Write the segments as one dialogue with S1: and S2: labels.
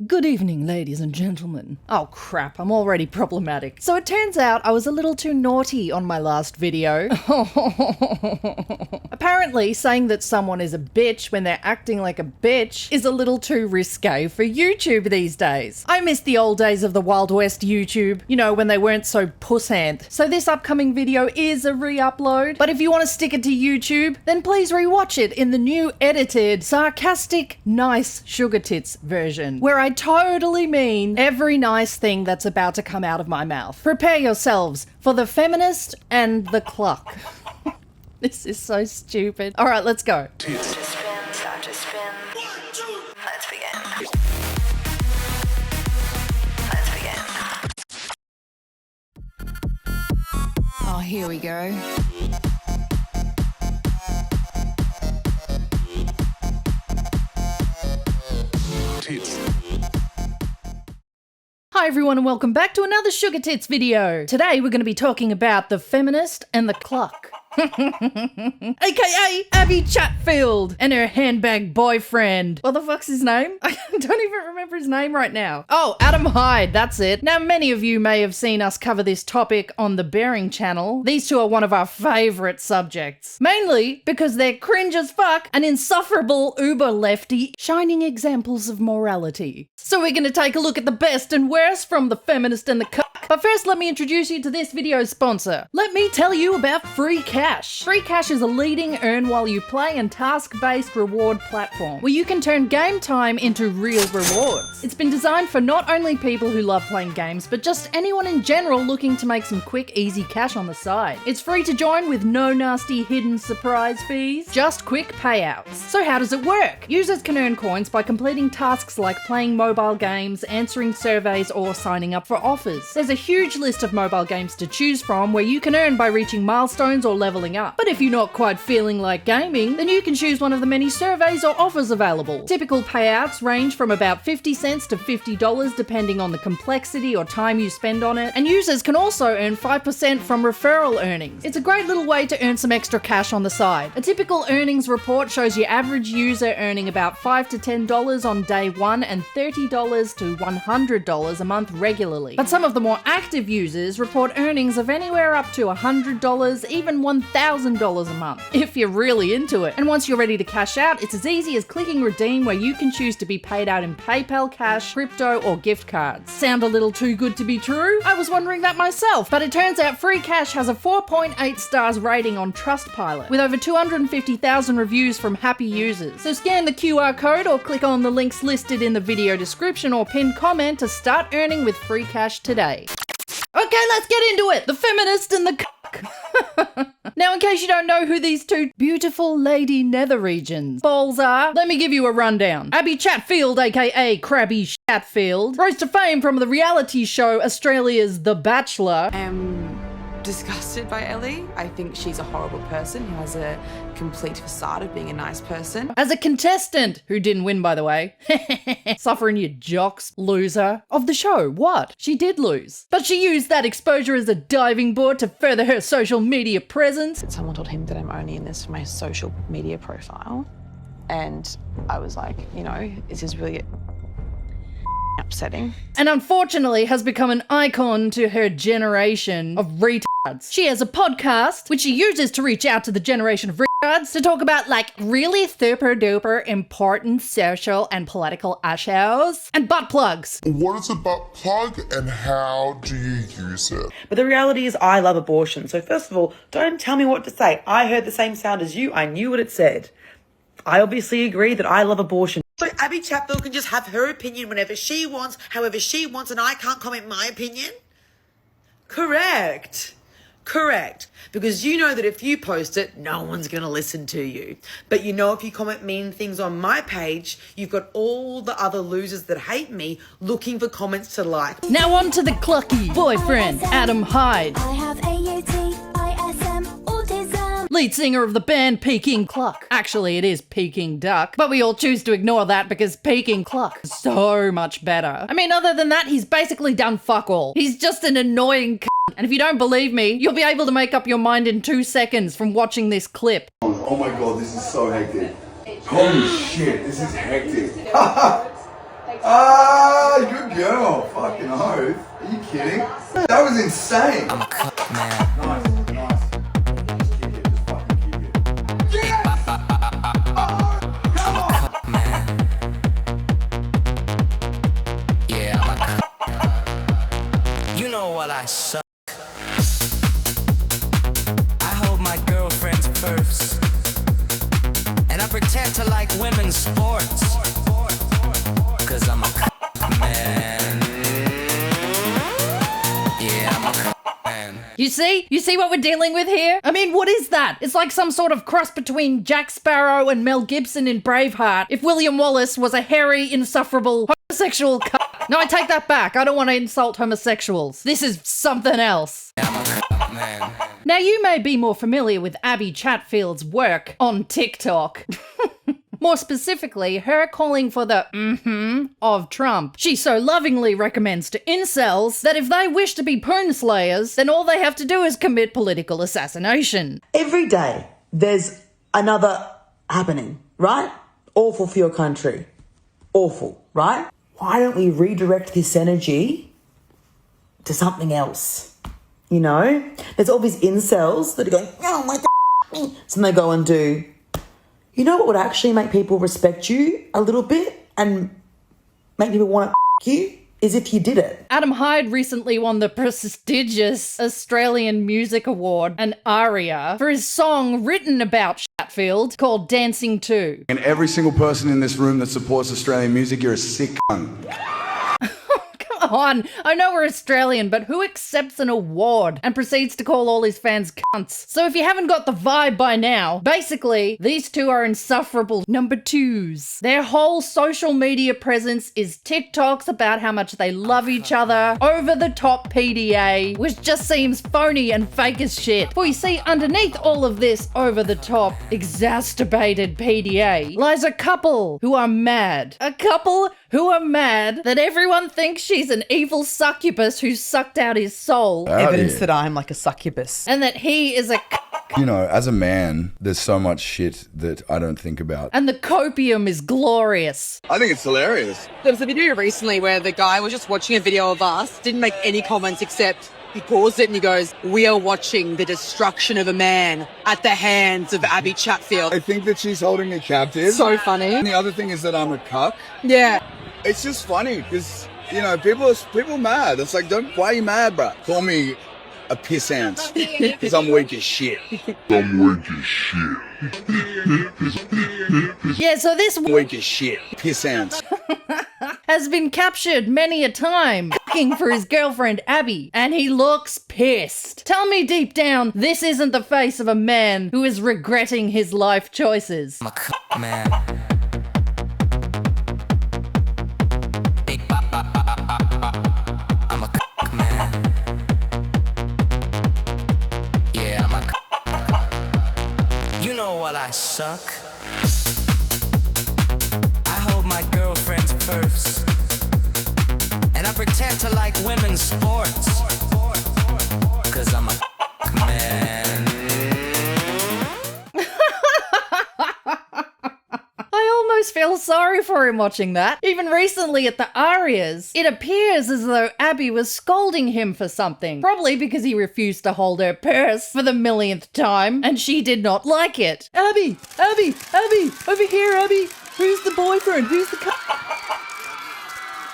S1: Good evening, ladies and gentlemen. Oh crap, I'm already problematic. So it turns out I was a little too naughty on my last video. Apparently, saying that someone is a bitch when they're acting like a bitch is a little too risque for YouTube these days. I miss the old days of the Wild West YouTube, you know, when they weren't so puss-hand. So this upcoming video is a re-upload, but if you want to stick it to YouTube, then please rewatch it in the new edited, sarcastic, nice SugarTits version, where I totally mean every nice thing that's about to come out of my mouth. Prepare yourselves for the Feminist and the Clucck. This is so stupid. All right, let's go.
S2: Let's begin.
S3: Oh, here we go.
S1: Hi everyone and welcome back to another SugarTits video. Today we're going to be talking about the Feminist and the Clucck. AKA Abbie Chatfield and her handbag boyfriend. What the fuck's his name? I don't even remember his name right now. Oh, Adam Hyde, that's it. Now many of you may have seen us cover this topic on the Bearing channel. These two are one of our favourite subjects. Mainly because they're cringe as fuck and insufferable uber lefty shining examples of morality. So we're going to take a look at the best and worst from the Feminist and the Clucck. But first let me introduce you to this video's sponsor. Let me tell you about FREECASH. FREECASH is a leading earn while you play and task-based reward platform where you can turn game time into real rewards. It's been designed for not only people who love playing games, but just anyone in general looking to make some quick, easy cash on the side. It's free to join with no nasty hidden surprise fees, just quick payouts. So how does it work? Users can earn coins by completing tasks like playing mobile games, answering surveys, or signing up for offers. There's a huge list of mobile games to choose from where you can earn by reaching milestones or leveling up. But if you're not quite feeling like gaming, then you can choose one of the many surveys or offers available. Typical payouts range from about 50 cents to $50 depending on the complexity or time you spend on it, and users can also earn 5% from referral earnings. It's a great little way to earn some extra cash on the side. A typical earnings report shows your average user earning about $5 to $10 on day one and $30 to $100 a month regularly. But some of the more active users report earnings of anywhere up to $100, even $1,000 a month, if you're really into it. And once you're ready to cash out, it's as easy as clicking redeem, where you can choose to be paid out in PayPal, cash, crypto, or gift cards. Sound a little too good to be true? I was wondering that myself, but it turns out FREECASH has a 4.8 stars rating on Trustpilot, with over 250,000 reviews from happy users. So scan the QR code or click on the links listed in the video description or pinned comment to start earning with FREECASH today. Okay, let's get into it! The Feminist and the Clucck. Now, in case you don't know who these two beautiful lady nether regions balls are, let me give you a rundown. Abbie Chatfield, aka Crabby Chatfield, rose to fame from the reality show Australia's The Bachelor.
S3: I am disgusted by Ellie. I think she's a horrible person who has a complete facade of being a nice person.
S1: As a contestant, who didn't win by the way, suffering you jocks, loser, of the show, what? She did lose. But she used that exposure as a diving board to further her social media presence.
S3: Someone told him that I'm only in this for my social media profile. And I was like, you know, this is really upsetting.
S1: And unfortunately has become an icon to her generation of retards. She has a podcast, which she uses to reach out to the generation of retards to talk about like really super duper important social and political issues and butt plugs.
S4: What is a butt plug and how do you use it?
S5: But the reality is I love abortion. So first of all, don't tell me what to say. I heard the same sound as you. I knew what it said. I obviously agree that I love abortion.
S6: So Abbie Chatfield can just have her opinion whenever she wants, however she wants, and I can't comment my opinion? Correct. Correct. Because you know that if you post it, no one's going to listen to you. But you know if you comment mean things on my page, you've got all the other losers that hate me looking for comments to like.
S1: Now on to the Clucky boyfriend, Adam Hyde.
S7: I have AUT, ISM, autism.
S1: Lead singer of the band Peking Clucck. Actually, it is Peking Duck, but we all choose to ignore that because Peking Clucck is so much better. I mean, other than that, he's basically done fuck all. He's just an annoying and if you don't believe me, you'll be able to make up your mind in 2 seconds from watching this clip.
S8: Oh my god, this is so hectic. Holy shit, this is hectic.
S2: girl, fucking oath. Are you kidding? That was insane.
S8: I'm a Clucck man.
S2: Nice. Just kick it. Just fucking kick it. Yes! Come on!
S8: Man. Yeah, I'm a Clucck. You know what I suck. I hold my girlfriend's purse. And I pretend to like women's sports. Cause I'm a Clucck man. Yeah, I'm a Clucck man.
S1: You see? You see what we're dealing with here? I mean, what is that? It's like some sort of cross between Jack Sparrow and Mel Gibson in Braveheart if William Wallace was a hairy, insufferable, homosexual cunt. No, I take that back. I don't want to insult homosexuals. This is something else.
S8: I'm a Clucck man.
S1: Now, you may be more familiar with Abbie Chatfield's work on TikTok. More specifically, her calling for the of Trump. She so lovingly recommends to incels that if they wish to be poon slayers, then all they have to do is commit political assassination.
S5: Every day there's another happening, right? Awful for your country. Awful, right? Why don't we redirect this energy to something else? You know? There's all these incels that are going, oh my God. So they go and do, you know what would actually make people respect you a little bit and make people want to you? Is if you did it.
S1: Adam Hyde recently won the prestigious Australian Music Award, an ARIA, for his song written about Chatfield called Dancing 2.
S2: And every single person in this room that supports Australian music, you're a sick cunt.
S1: Come on, I know we're Australian, but who accepts an award and proceeds to call all his fans cunts? So if you haven't got the vibe by now, basically, these two are insufferable number twos. Their whole social media presence is TikToks about how much they love each other, over the top PDA, which just seems phony and fake as shit. For you see, underneath all of this over the top, exacerbated PDA lies a couple who are mad. A couple who are mad that everyone thinks she's an evil succubus who sucked out his soul.
S6: Evidence that I'm like a succubus.
S1: And that he is a
S9: You know, as a man, there's so much shit that I don't think about.
S1: and the copium is glorious.
S2: I think it's hilarious.
S10: There was a video recently where the guy was just watching a video of us, didn't make any comments except he paused it and he goes, "We are watching the destruction of a man at the hands of Abbie Chatfield."
S2: I think that she's holding me captive.
S10: So funny.
S2: And the other thing is that I'm a cuck.
S10: Yeah.
S2: It's just funny because, you know, people mad. It's like, why are you mad, bruh? Call me a pissant because I'm weak as shit.
S1: Yeah, so this
S2: Weak as shit. Pissant.
S1: has been captured many a time, fucking for his girlfriend Abbie, and he looks pissed. Tell me deep down, this isn't the face of a man who is regretting his life choices.
S8: I'm a Clucck man. I'm a Clucck man. Yeah, I'm a Clucck. You know what I suck. I hold my girlfriend's purse. And I pretend to like women's sports. Cause I'm a Clucck man.
S1: I almost feel sorry for him watching that. Even recently at the Arias, it appears as though Abbie was scolding him for something. Probably because he refused to hold her purse for the millionth time, and she did not like it. Abbie! Abbie! Abbie! Over here, Abbie! Who's the boyfriend? Who's the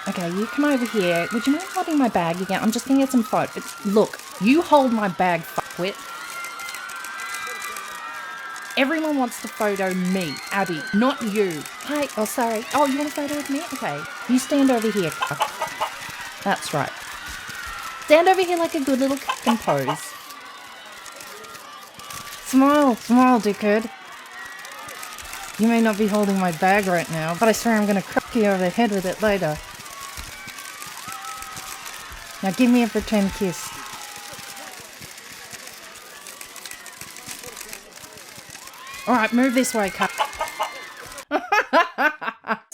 S1: Okay, you come over here. Would you mind holding my bag again? I'm just gonna get some photos. Look, you hold my bag, fuckwit. Everyone wants to photo me, Abbie, not you. Hi. Oh, sorry. Oh, you want a photo of me? Okay. You stand over here. That's right. Stand over here like a good little and pose. Smile. Smile, dickhead. You may not be holding my bag right now, but I swear I'm going to crack you over the head with it later. Now give me a pretend kiss. Alright, move this way, cut.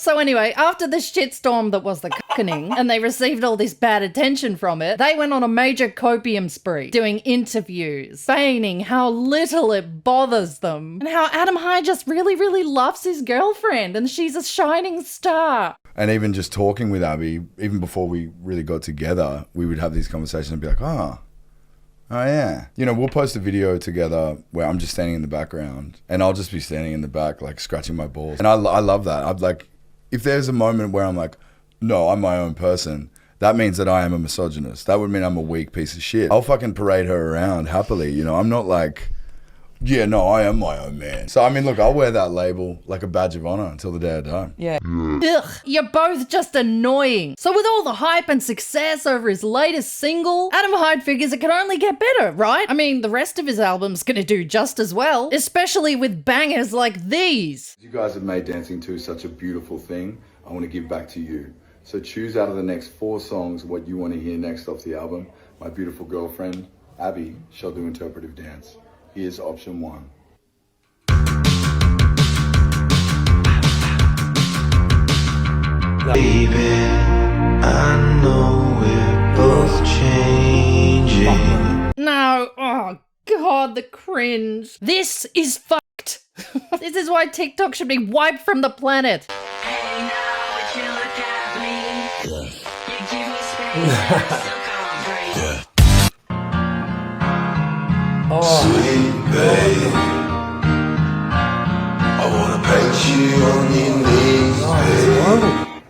S1: So anyway, after the shitstorm that was the cuckening, and they received all this bad attention from it, they went on a major copium spree, doing interviews, feigning how little it bothers them, and how Adam Hyde just really, really loves his girlfriend, and she's a shining star.
S9: And even just talking with Abbie, even before we really got together, we would have these conversations and be like, oh yeah. You know, we'll post a video together where I'm just standing in the background, and I'll just be standing in the back, like scratching my balls. And I love that. I'm like, if there's a moment where I'm like, no, I'm my own person, that means that I am a misogynist. That would mean I'm a weak piece of shit. I'll fucking parade her around happily, you know? I'm not like, yeah, no, I am my own man. So, I mean, look, I'll wear that label like a badge of honor until the day I die.
S6: Yeah.
S1: Ugh, you're both just annoying. So with all the hype and success over his latest single, Adam Hyde figures it can only get better, right? I mean, the rest of his album's gonna do just as well, especially with bangers like these.
S9: You guys have made Dancing 2 such a beautiful thing. I want to give back to you. So choose out of the next 4 songs what you want to hear next off the album. My beautiful girlfriend, Abbie, shall do interpretive dance. Here's option 1.
S11: Baby, I know we're both changing.
S1: No, oh god, the cringe. This is fucked. This is why TikTok should be wiped from the planet.
S11: Hey, now would you look at me? You give me space, so come breathe. Sweet babe, I wanna paint you on your knees, babe.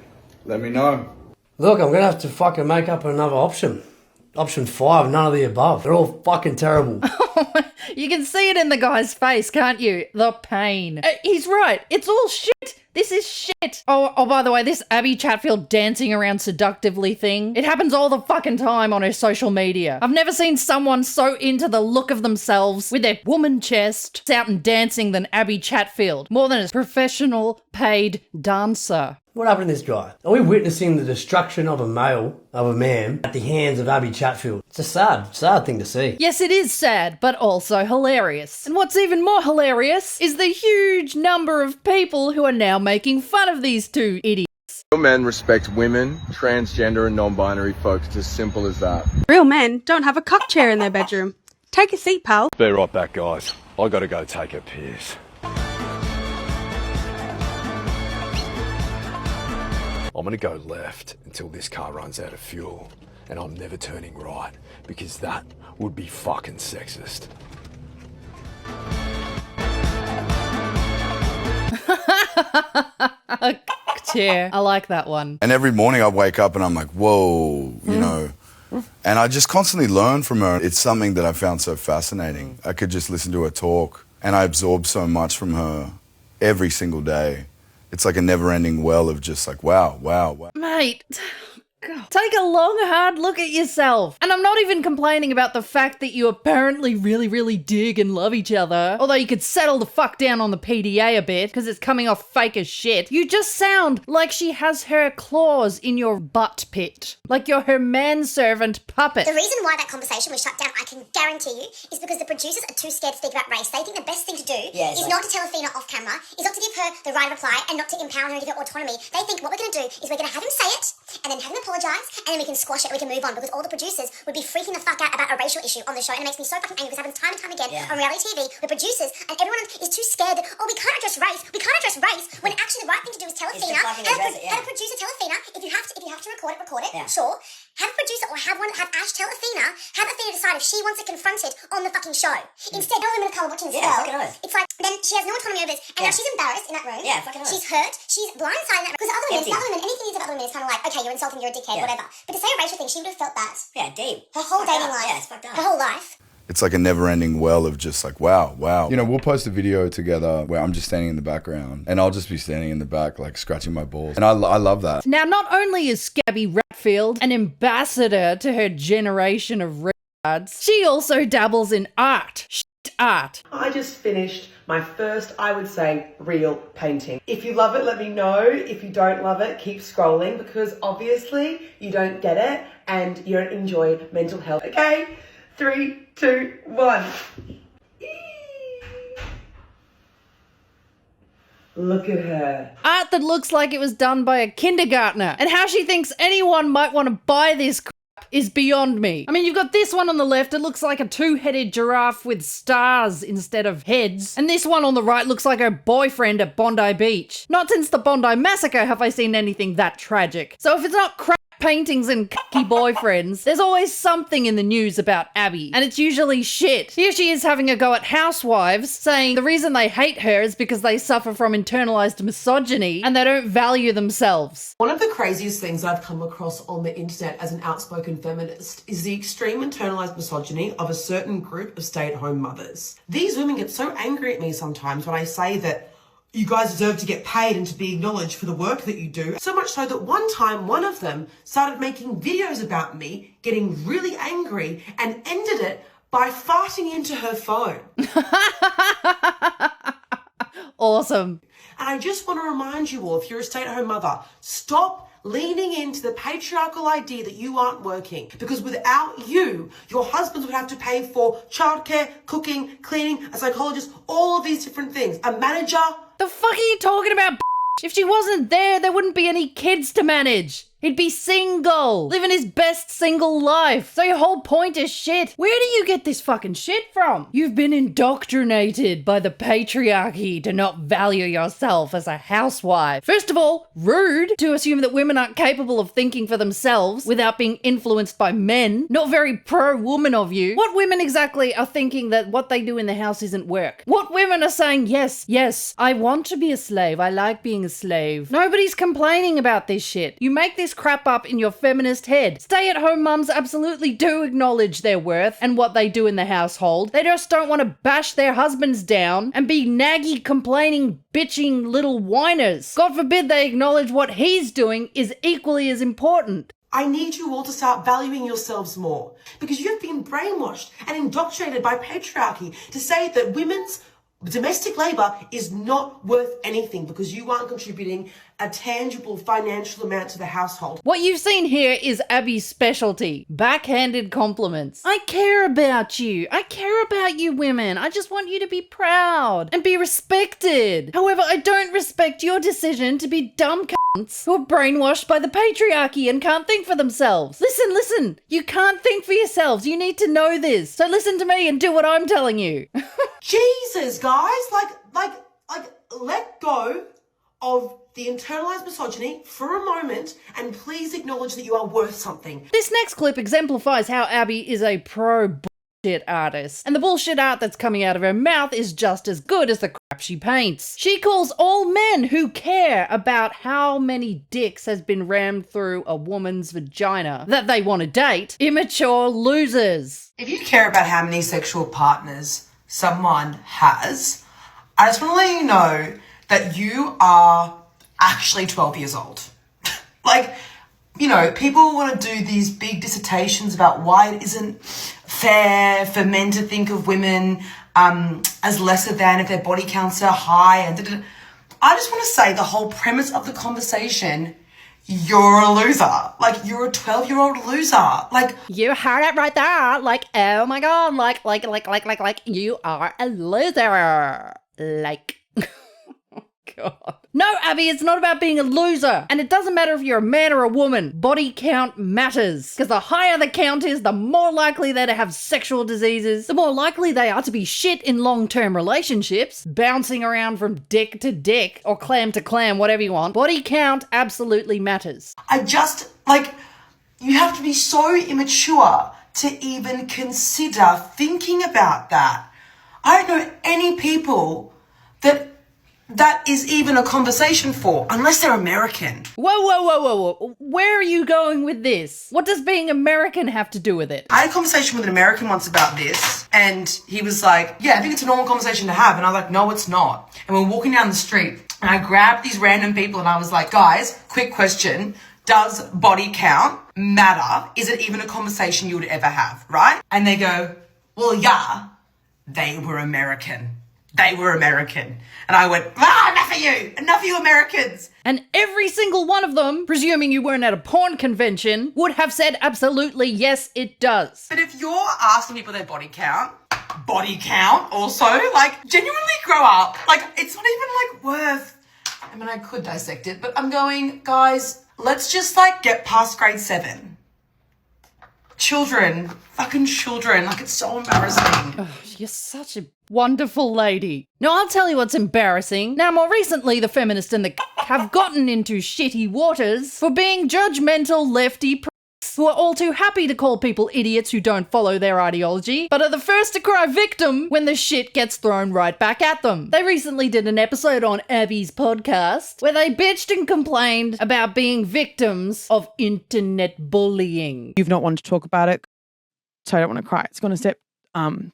S9: Let me know.
S12: Look, I'm gonna have to fucking make up another option. Option 5, none of the above. They're all fucking terrible.
S1: You can see it in the guy's face, can't you? The pain. He's right. It's all shit. This is shit. Oh, by the way, this Abbie Chatfield dancing around seductively thing, it happens all the fucking time on her social media. I've never seen someone so into the look of themselves with their woman chest out and dancing than Abbie Chatfield, more than a professional paid dancer.
S12: What happened to this guy? Are we witnessing the destruction of a man, at the hands of Abbie Chatfield? It's a sad thing to see.
S1: Yes, it is sad, but also hilarious. And what's even more hilarious is the huge number of people who are now making fun of these two idiots.
S13: Real men respect women, transgender and non-binary folks. It's as simple as that.
S14: Real men don't have a cup chair in their bedroom. Take a seat, pal.
S13: Be right back, guys. I gotta go take a piss. I'm gonna go left until this car runs out of fuel, and I'm never turning right, because that would be fucking sexist.
S1: A chair. I like that one.
S9: And every morning I wake up and I'm like, whoa, you know. And I just constantly learn from her. It's something that I found so fascinating. I could just listen to her talk, and I absorb so much from her every single day. It's like a never-ending well of just like, wow.
S1: Mate, God. Take a long, hard look at yourself. And I'm not even complaining about the fact that you apparently really, really dig and love each other. Although you could settle the fuck down on the PDA a bit, because it's coming off fake as shit. You just sound like she has her claws in your butt pit. Like you're her manservant puppet.
S15: The reason why that conversation was shut down, I can guarantee you, is because the producers are too scared to speak about race. They think the best thing to do is not to tell Athena off camera, is not to give her the right of reply, and not to empower her and give her autonomy. They think what we're going to do is we're going to have him say it, and then have him apologise, and then we can squash it, we can move on, because all the producers would be freaking the fuck out about a racial issue on the show, and it makes me so fucking angry, because it happens time and time again on reality TV, where producers and everyone is too scared that, oh, we can't address race, when actually the right thing to do is tell Athena, have a producer tell Athena, if you have to record it, sure. Have a producer or have Ash tell Athena, have Athena decide if she wants it confronted on the fucking show. Instead, no women of colour watching this as well. It's like, then she has no autonomy over this, and now she's embarrassed in that room. Yeah, fucking she's hurt, she's blindsided in that room. Because the other women, anything you say about other women is kind of like, okay, you're insulting, you're a dickhead, whatever. But to say a racial thing, she would have felt that. Yeah, deep. Her whole dating life. Yeah, it's fucked up. Her whole life.
S9: It's like a never-ending well of just like, wow. You know, we'll post a video together where I'm just standing in the background, and I'll just be standing in the back, like, scratching my balls. And I love that.
S1: Now, not only is Abbie Chatfield an ambassador to her generation of retards, she also dabbles in art. Art.
S6: I just finished my first, I would say, real painting. If you love it, let me know. If you don't love it, keep scrolling, because obviously you don't get it and you don't enjoy mental health. Okay? 3, 2, 1.
S5: Look at her.
S1: Art that looks like it was done by a kindergartner. And how she thinks anyone might want to buy this crap is beyond me. I mean, you've got this one on the left, it looks like a two-headed giraffe with stars instead of heads. And this one on the right looks like her boyfriend at Bondi Beach. Not since the Bondi Massacre have I seen anything that tragic. So if it's not crap paintings and cucky boyfriends, there's always something in the news about Abbie, and it's usually shit. Here she is having a go at housewives, saying the reason they hate her is because they suffer from internalized misogyny and they don't value themselves.
S6: One of the craziest things I've come across on the internet as an outspoken feminist is the extreme internalized misogyny of a certain group of stay-at-home mothers. These women get so angry at me sometimes when I say that you guys deserve to get paid and to be acknowledged for the work that you do. So much so that one time, one of them started making videos about me, getting really angry, and ended it by farting into her phone.
S1: Awesome.
S6: And I just want to remind you all, if you're a stay-at-home mother, stop leaning into the patriarchal idea that you aren't working. Because without you, your husbands would have to pay for childcare, cooking, cleaning, a psychologist, all of these different things. A manager.
S1: The fuck are you talking about, bitch? If she wasn't there wouldn't be any kids to manage. He'd be single, living his best single life. So your whole point is shit. Where do you get this fucking shit from? You've been indoctrinated by the patriarchy to not value yourself as a housewife. First of all, rude to assume that women aren't capable of thinking for themselves without being influenced by men. Not very pro-woman of you. What women exactly are thinking that what they do in the house isn't work? What women are saying, yes, I want to be a slave. I like being a slave. Nobody's complaining about this shit. You make this crap up in your feminist head. Stay-at-home mums absolutely do acknowledge their worth and what they do in the household. They just don't want to bash their husbands down and be naggy, complaining, bitching little whiners. God forbid they acknowledge what he's doing is equally as important.
S6: I need you all to start valuing yourselves more, because you've been brainwashed and indoctrinated by patriarchy to say that women's domestic labour is not worth anything because you aren't contributing a tangible financial amount to the household.
S1: What you've seen here is Abbie's specialty. Backhanded compliments. I care about you. I care about you women. I just want you to be proud and be respected. However, I don't respect your decision to be dumb cunts who are brainwashed by the patriarchy and can't think for themselves. Listen. You can't think for yourselves. You need to know this. So listen to me and do what I'm telling you.
S6: Jesus, guys, like, let go of the internalized misogyny for a moment and please acknowledge that you are worth something.
S1: This next clip exemplifies how Abbie is a pro-bullshit artist, and the bullshit art that's coming out of her mouth is just as good as the crap she paints. She calls all men who care about how many dicks has been rammed through a woman's vagina that they want to date immature losers.
S6: If you care about how many sexual partners someone has, I just want to let you know that you are actually 12 years old. Like, you know, people want to do these big dissertations about why it isn't fair for men to think of women as lesser than if their body counts are high. And I just want to say the whole premise of the conversation, you're a loser. Like, you're a 12-year-old loser. Like,
S1: you heard it right there. Like, oh my god, like, you are a loser. Like, God. No, Abbie, it's not about being a loser. And it doesn't matter if you're a man or a woman. Body count matters. Because the higher the count is, the more likely they're to have sexual diseases, the more likely they are to be shit in long-term relationships, bouncing around from dick to dick, or clam to clam, whatever you want. Body count absolutely matters.
S6: I just, like, you have to be so immature to even consider thinking about that. I don't know any people that is even a conversation for, unless they're American.
S1: Whoa. Where are you going with this? What does being American have to do with it?
S6: I had a conversation with an American once about this, and he was like, yeah, I think it's a normal conversation to have. And I was like, no, it's not. And we're walking down the street, and I grabbed these random people, and I was like, guys, quick question. Does body count matter? Is it even a conversation you would ever have, right? And they go, well, yeah, they were American. They were American. And I went, enough of you! Enough of you Americans!
S1: And every single one of them, presuming you weren't at a porn convention, would have said absolutely yes, it does.
S6: But if you're asking people their body count also, like, genuinely grow up. Like, it's not even, like, worth I mean, I could dissect it, but I'm going, guys, let's just like get past grade 7. Children, fucking children, like it's so embarrassing.
S1: Oh, you're such a wonderful lady. Now, I'll tell you what's embarrassing. Now, more recently, the Feminist and the have gotten into shitty waters for being judgmental lefty pricks who are all too happy to call people idiots who don't follow their ideology, but are the first to cry victim when the shit gets thrown right back at them. They recently did an episode on Abbie's podcast where they bitched and complained about being victims of internet bullying.
S16: You've not wanted to talk about it, so I don't want to cry. It's gone a step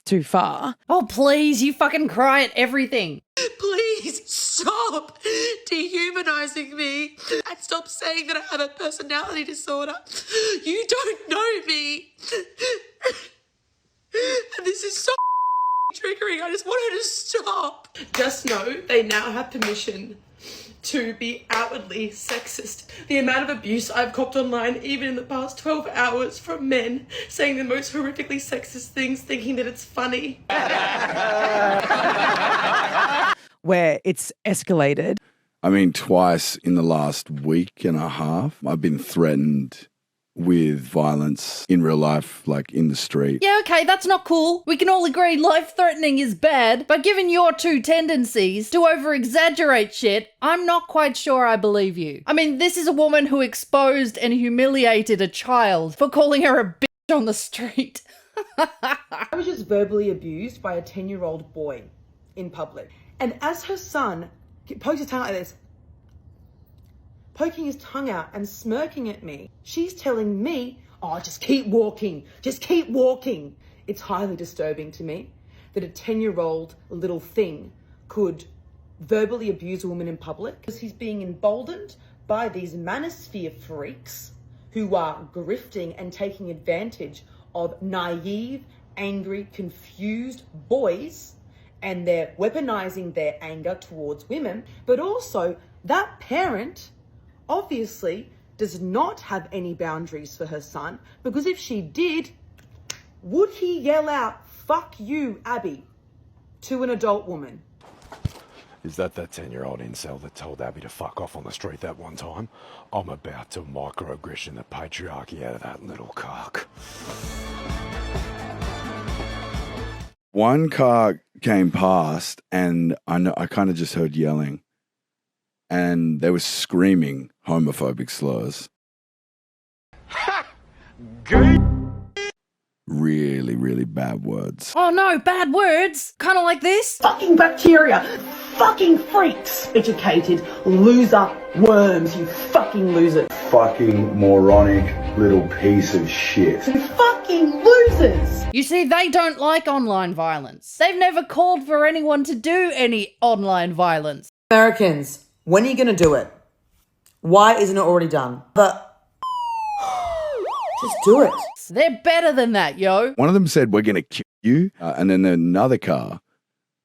S16: too far.
S1: Oh, please, you fucking cry at everything.
S6: Please stop dehumanizing me and stop saying that I have a personality disorder. You don't know me. And this is so triggering. I just want her to stop. Just know they now have permission to be outwardly sexist. The amount of abuse I've copped online, even in the past 12 hours, from men saying the most horrifically sexist things, thinking that it's funny.
S16: Where it's escalated.
S9: I mean, twice in the last week and a half, I've been threatened with violence in real life, like in the street.
S1: Yeah, okay, that's not cool. We can all agree life-threatening is bad, but given your two tendencies to over-exaggerate shit, I'm not quite sure I believe you. I mean, this is a woman who exposed and humiliated a child for calling her a bitch on the street.
S6: I was just verbally abused by a 10-year-old boy in public. And as her son pokes his tongue like this, poking his tongue out and smirking at me, she's telling me, oh, just keep walking, just keep walking. It's highly disturbing to me that a 10-year-old little thing could verbally abuse a woman in public because he's being emboldened by these manosphere freaks who are grifting and taking advantage of naive, angry, confused boys, and they're weaponizing their anger towards women. But also, that parent obviously does not have any boundaries for her son, because if she did, would he yell out, "Fuck you, Abbie," to an adult woman?
S13: Is that 10-year-old incel that told Abbie to fuck off on the street that one time? I'm about to microaggression the patriarchy out of that little cock.
S9: One car came past and I kind of just heard yelling, and they were screaming homophobic slurs. Really, really bad words.
S1: Oh no, bad words? Kind of like this?
S5: Fucking bacteria, fucking freaks, educated loser worms, you fucking losers.
S9: Fucking moronic little piece of shit.
S5: You fucking losers.
S1: You see, they don't like online violence. They've never called for anyone to do any online violence.
S5: Americans, when are you going to do it? Why isn't it already done? Just do it.
S1: They're better than that, yo.
S9: One of them said, "We're going to kill you." And then another car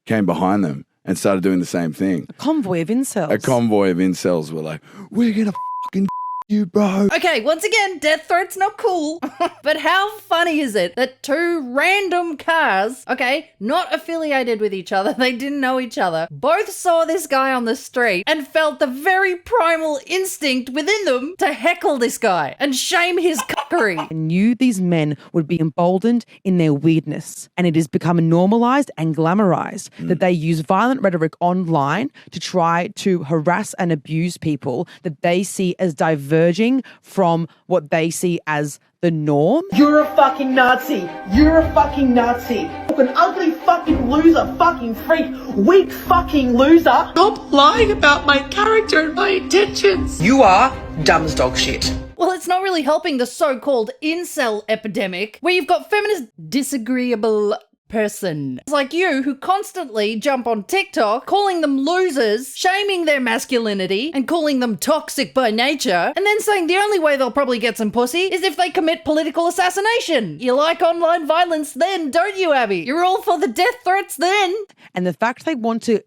S9: came behind them and started doing the same thing.
S16: A convoy of incels.
S9: A convoy of incels were like, "We're going to fucking you, bro."
S1: Okay, once again, death threats not cool. But how funny is it that two random cars, okay, not affiliated with each other, they didn't know each other, both saw this guy on the street and felt the very primal instinct within them to heckle this guy and shame his cockery.
S16: I knew these men would be emboldened in their weirdness, and it has become normalized and glamorized that they use violent rhetoric online to try to harass and abuse people that they see as diverging from what they see as the norm.
S5: You're a fucking Nazi. You're a fucking Nazi. An ugly fucking loser, fucking freak, weak fucking loser.
S6: Stop lying about my character and my intentions. You are dumb as dog shit.
S1: Well, it's not really helping the so-called incel epidemic, where you've got feminist disagreeable person like you who constantly jump on TikTok calling them losers, shaming their masculinity and calling them toxic by nature, and then saying the only way they'll probably get some pussy is if they commit political assassination. You like online violence then, don't you, Abbie? You're all for the death threats then.
S16: And the fact they want to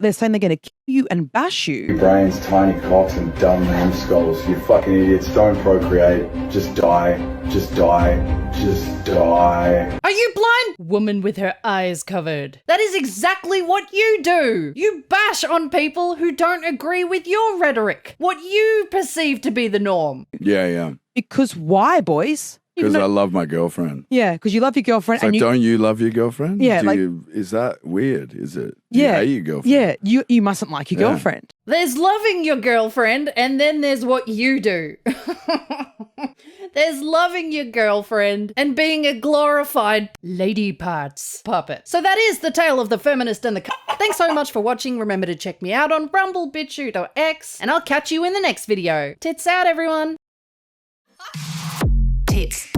S16: they're saying they're going to kill you and bash you.
S9: Your brains, tiny cocks and dumb numbskulls. You fucking idiots. Don't procreate. Just die. Just die. Just die.
S1: Are you blind, Woman with her eyes covered. That is exactly what you do. You bash on people who don't agree with your rhetoric, what you perceive to be the norm.
S17: Yeah.
S16: Because why, boys?
S17: Because I love my girlfriend.
S16: Yeah, because you love your girlfriend.
S17: It's like, don't you love your girlfriend?
S16: Yeah,
S17: is that weird? Is it? Do you hate your girlfriend?
S16: Yeah, you mustn't like your girlfriend.
S1: There's loving your girlfriend, and then there's what you do. There's loving your girlfriend and being a glorified lady parts puppet. So that is the tale of the feminist and the Thanks so much for watching. Remember to check me out on Rumble, BitChute, or X, and I'll catch you in the next video. Tits out, everyone.
S3: Tits.